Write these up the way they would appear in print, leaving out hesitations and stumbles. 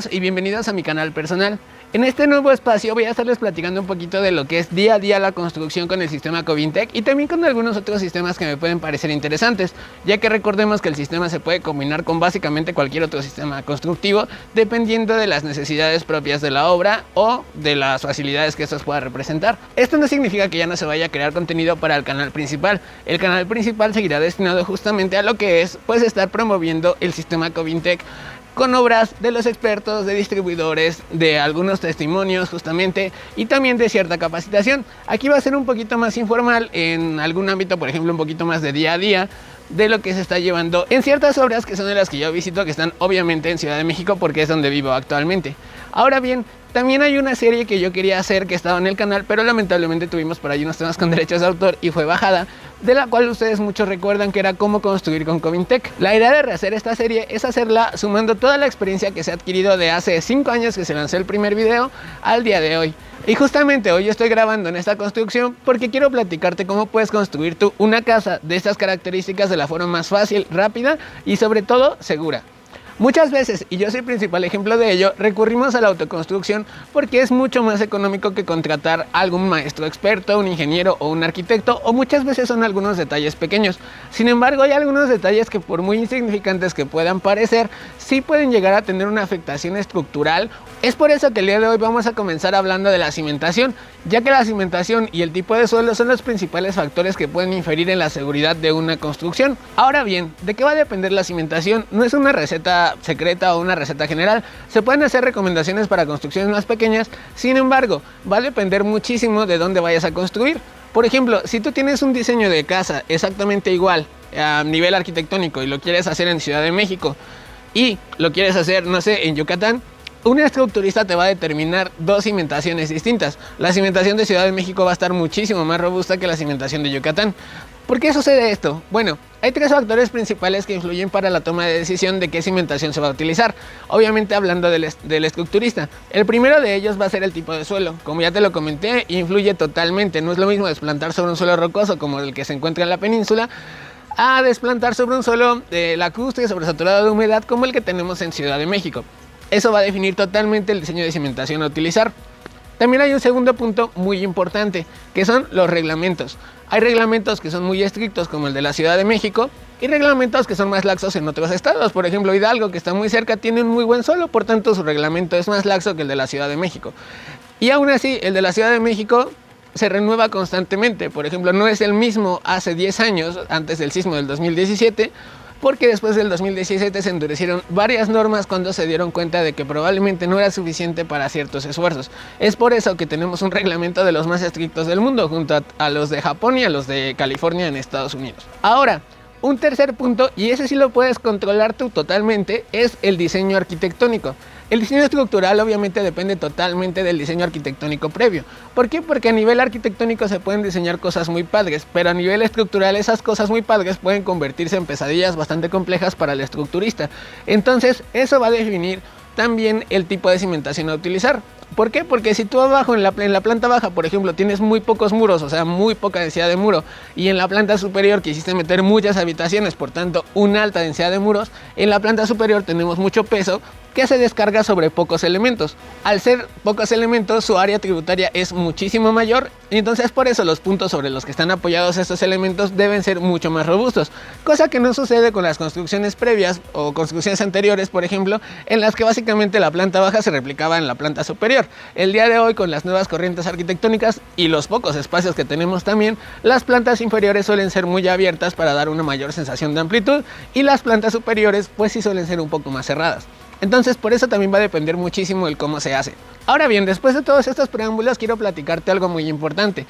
todos y bienvenidos a mi canal personal. En este nuevo espacio voy a estarles platicando un poquito de lo que es día a día la construcción con el sistema Covintec y también con algunos otros sistemas que me pueden parecer interesantes, ya que recordemos que el sistema se puede combinar con básicamente cualquier otro sistema constructivo dependiendo de las necesidades propias de la obra o de las facilidades que estos pueda representar. Esto no significa que ya no se vaya a crear contenido para el canal principal. El canal principal seguirá destinado justamente a lo que es pues estar promoviendo el sistema Covintec con obras de los expertos, de distribuidores, de algunos testimonios justamente y también de cierta capacitación. Aquí va a ser un poquito más informal en algún ámbito, por ejemplo un poquito más de día a día de lo que se está llevando en ciertas obras que son de las que yo visito, que están obviamente en Ciudad de México porque es donde vivo actualmente. Ahora bien, también hay una serie que yo quería hacer que estaba en el canal, pero lamentablemente tuvimos por ahí unos temas con derechos de autor y fue bajada, de la cual ustedes muchos recuerdan que era cómo construir con Covintec. La idea de rehacer esta serie es hacerla sumando toda la experiencia que se ha adquirido de hace 5 años que se lanzó el primer video al día de hoy. Y justamente hoy estoy grabando en esta construcción porque quiero platicarte cómo puedes construir tú una casa de estas características de la forma más fácil, rápida y sobre todo segura. Muchas veces, y yo soy el principal ejemplo de ello, recurrimos a la autoconstrucción porque es mucho más económico que contratar a algún maestro experto, un ingeniero o un arquitecto, o muchas veces son algunos detalles pequeños. Sin embargo, hay algunos detalles que por muy insignificantes que puedan parecer, sí pueden llegar a tener una afectación estructural. Es por eso que el día de hoy vamos a comenzar hablando de la cimentación, ya que la cimentación y el tipo de suelo son los principales factores que pueden inferir en la seguridad de una construcción. Ahora bien, ¿de qué va a depender la cimentación? No es una receta secreta o una receta general. Se pueden hacer recomendaciones para construcciones más pequeñas, sin embargo, va a depender muchísimo de dónde vayas a construir. Por ejemplo, si tú tienes un diseño de casa exactamente igual a nivel arquitectónico y lo quieres hacer en Ciudad de México y lo quieres hacer, no sé, en Yucatán, un estructurista te va a determinar dos cimentaciones distintas. La cimentación de Ciudad de México va a estar muchísimo más robusta que la cimentación de Yucatán. ¿Por qué sucede esto? Bueno, hay 3 factores principales que influyen para la toma de decisión de qué cimentación se va a utilizar. Obviamente hablando del estructurista. El primero de ellos va a ser el tipo de suelo. Como ya te lo comenté, influye totalmente. No es lo mismo desplantar sobre un suelo rocoso como el que se encuentra en la península a desplantar sobre un suelo lacustre, sobresaturado de humedad como el que tenemos en Ciudad de México. Eso va a definir totalmente el diseño de cimentación a utilizar. También hay un segundo punto muy importante, que son los reglamentos. Hay reglamentos que son muy estrictos, como el de la Ciudad de México, y reglamentos que son más laxos en otros estados. Por ejemplo, Hidalgo, que está muy cerca, tiene un muy buen suelo, por tanto su reglamento es más laxo que el de la Ciudad de México. Y aún así, el de la Ciudad de México se renueva constantemente. Por ejemplo, no es el mismo hace 10 años, antes del sismo del 2017, porque después del 2017 se endurecieron varias normas cuando se dieron cuenta de que probablemente no era suficiente para ciertos esfuerzos. Es por eso que tenemos un reglamento de los más estrictos del mundo, junto a los de Japón y a los de California en Estados Unidos. Ahora, un tercer punto, y ese sí lo puedes controlar tú totalmente, es el diseño arquitectónico. El diseño estructural obviamente depende totalmente del diseño arquitectónico previo. ¿Por qué? Porque a nivel arquitectónico se pueden diseñar cosas muy padres, pero a nivel estructural esas cosas muy padres pueden convertirse en pesadillas bastante complejas para el estructurista. Entonces eso va a definir también el tipo de cimentación a utilizar. ¿Por qué? Porque si tú abajo en la planta baja, por ejemplo, tienes muy pocos muros, o sea, muy poca densidad de muro, y en la planta superior quisiste meter muchas habitaciones, por tanto, una alta densidad de muros, en la planta superior tenemos mucho peso que se descarga sobre pocos elementos. Al ser pocos elementos, su área tributaria es muchísimo mayor, y entonces por eso los puntos sobre los que están apoyados estos elementos deben ser mucho más robustos, cosa que no sucede con las construcciones previas o construcciones anteriores, por ejemplo, en las que básicamente la planta baja se replicaba en la planta superior. El día de hoy, con las nuevas corrientes arquitectónicas y los pocos espacios que tenemos también, las plantas inferiores suelen ser muy abiertas para dar una mayor sensación de amplitud, y las plantas superiores pues sí suelen ser un poco más cerradas. Entonces por eso también va a depender muchísimo el cómo se hace. Ahora bien, después de todos estos preámbulos quiero platicarte algo muy importante.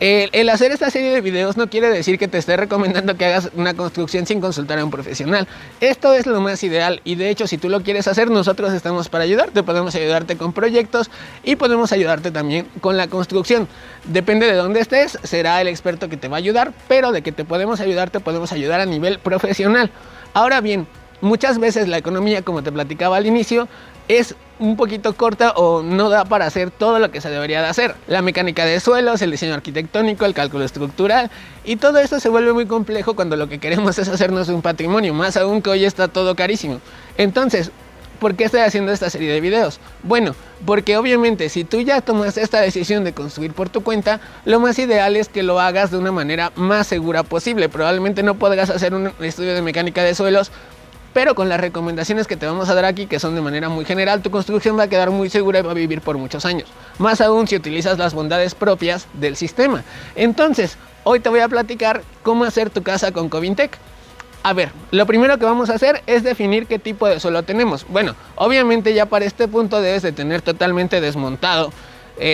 El hacer esta serie de videos no quiere decir que te esté recomendando que hagas una construcción sin consultar a un profesional. Esto es lo más ideal y de hecho si tú lo quieres hacer nosotros estamos para ayudarte. Podemos ayudarte con proyectos y podemos ayudarte también con la construcción. Depende de dónde estés, será el experto que te va a ayudar, pero de que te podemos ayudar a nivel profesional. Ahora bien, muchas veces la economía, como te platicaba al inicio, es un poquito corta o no da para hacer todo lo que se debería de hacer. La mecánica de suelos, el diseño arquitectónico, el cálculo estructural y todo esto se vuelve muy complejo cuando lo que queremos es hacernos un patrimonio, más aún que hoy está todo carísimo. Entonces, ¿por qué estoy haciendo esta serie de videos? Bueno, porque obviamente si tú ya tomas esta decisión de construir por tu cuenta, lo más ideal es que lo hagas de una manera más segura posible. Probablemente no podrás hacer un estudio de mecánica de suelos, pero con las recomendaciones que te vamos a dar aquí, que son de manera muy general, tu construcción va a quedar muy segura y va a vivir por muchos años. Más aún si utilizas las bondades propias del sistema. Entonces, hoy te voy a platicar cómo hacer tu casa con Covintec. A ver, lo primero que vamos a hacer es definir qué tipo de suelo tenemos. Bueno, obviamente ya para este punto debes de tener totalmente desmontado,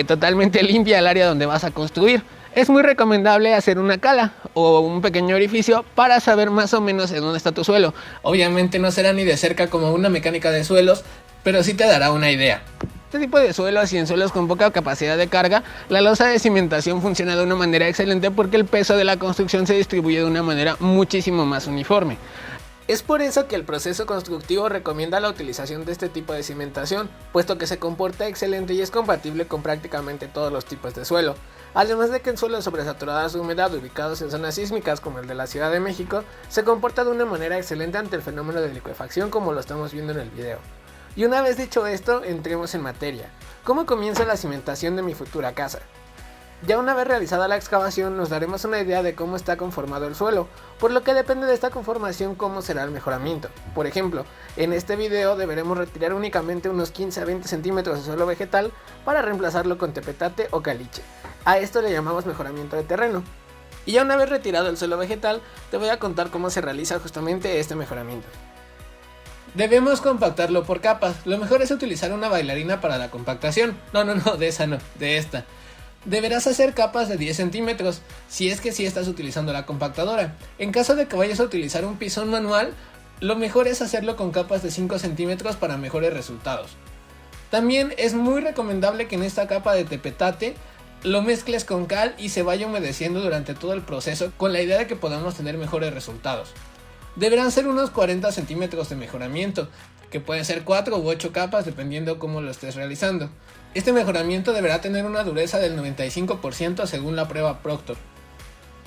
totalmente limpia el área donde vas a construir. Es muy recomendable hacer una cala o un pequeño orificio para saber más o menos en dónde está tu suelo. Obviamente no será ni de cerca como una mecánica de suelos, pero sí te dará una idea. Este tipo de suelos y en suelos con poca capacidad de carga, la losa de cimentación funciona de una manera excelente porque el peso de la construcción se distribuye de una manera muchísimo más uniforme. Es por eso que el proceso constructivo recomienda la utilización de este tipo de cimentación, puesto que se comporta excelente y es compatible con prácticamente todos los tipos de suelo. Además de que en suelos sobresaturados de humedad ubicados en zonas sísmicas como el de la Ciudad de México, se comporta de una manera excelente ante el fenómeno de licuefacción como lo estamos viendo en el video. Y una vez dicho esto, entremos en materia. ¿Cómo comienza la cimentación de mi futura casa? Ya una vez realizada la excavación nos daremos una idea de cómo está conformado el suelo, por lo que depende de esta conformación cómo será el mejoramiento. Por ejemplo, en este video deberemos retirar únicamente unos 15 a 20 centímetros de suelo vegetal para reemplazarlo con tepetate o caliche. A esto le llamamos mejoramiento de terreno. Y ya una vez retirado el suelo vegetal, te voy a contar cómo se realiza justamente este mejoramiento. Debemos compactarlo por capas. Lo mejor es utilizar una bailarina para la compactación. No, de esa no, de esta. Deberás hacer capas de 10 centímetros, si es que sí estás utilizando la compactadora. En caso de que vayas a utilizar un pisón manual, lo mejor es hacerlo con capas de 5 centímetros para mejores resultados. También es muy recomendable que en esta capa de tepetate lo mezcles con cal y se vaya humedeciendo durante todo el proceso con la idea de que podamos tener mejores resultados. Deberán ser unos 40 centímetros de mejoramiento, que pueden ser 4 u 8 capas dependiendo cómo lo estés realizando. Este mejoramiento deberá tener una dureza del 95% según la prueba Proctor.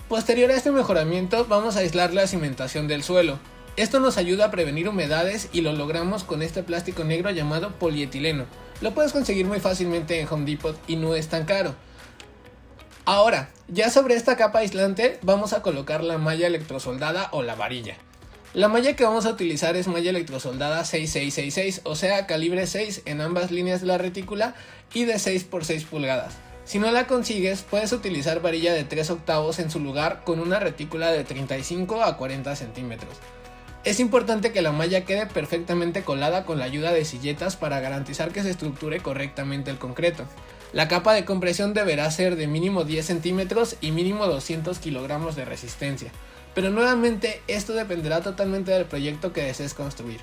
Posterior a este mejoramiento vamos a aislar la cimentación del suelo. Esto nos ayuda a prevenir humedades y lo logramos con este plástico negro llamado polietileno. Lo puedes conseguir muy fácilmente en Home Depot y no es tan caro. Ahora, ya sobre esta capa aislante vamos a colocar la malla electrosoldada o la varilla. La malla que vamos a utilizar es malla electrosoldada 6666, o sea calibre 6 en ambas líneas de la retícula y de 6 por 6 pulgadas. Si no la consigues, puedes utilizar varilla de 3 octavos en su lugar con una retícula de 35 a 40 centímetros. Es importante que la malla quede perfectamente colada con la ayuda de silletas para garantizar que se estructure correctamente el concreto. La capa de compresión deberá ser de mínimo 10 centímetros y mínimo 200 kilogramos de resistencia. Pero nuevamente esto dependerá totalmente del proyecto que desees construir.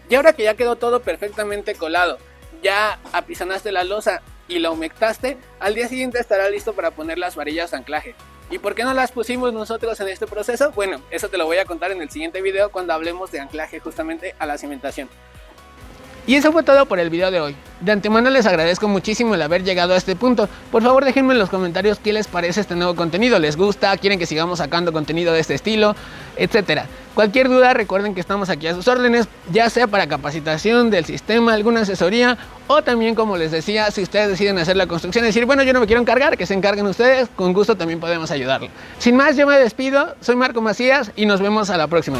Y ahora que ya quedó todo perfectamente colado, ya apisonaste la losa y la humectaste, al día siguiente estará listo para poner las varillas de anclaje. ¿Y por qué no las pusimos nosotros en este proceso? Bueno, eso te lo voy a contar en el siguiente video cuando hablemos de anclaje justamente a la cimentación. Y eso fue todo por el video de hoy. De antemano les agradezco muchísimo el haber llegado a este punto. Por favor déjenme en los comentarios qué les parece este nuevo contenido. ¿Les gusta? ¿Quieren que sigamos sacando contenido de este estilo? Etcétera. Cualquier duda recuerden que estamos aquí a sus órdenes, ya sea para capacitación del sistema, alguna asesoría o también, como les decía, si ustedes deciden hacer la construcción y decir, bueno, yo no me quiero encargar, que se encarguen ustedes, con gusto también podemos ayudarlo. Sin más, yo me despido, soy Marco Macías y nos vemos a la próxima.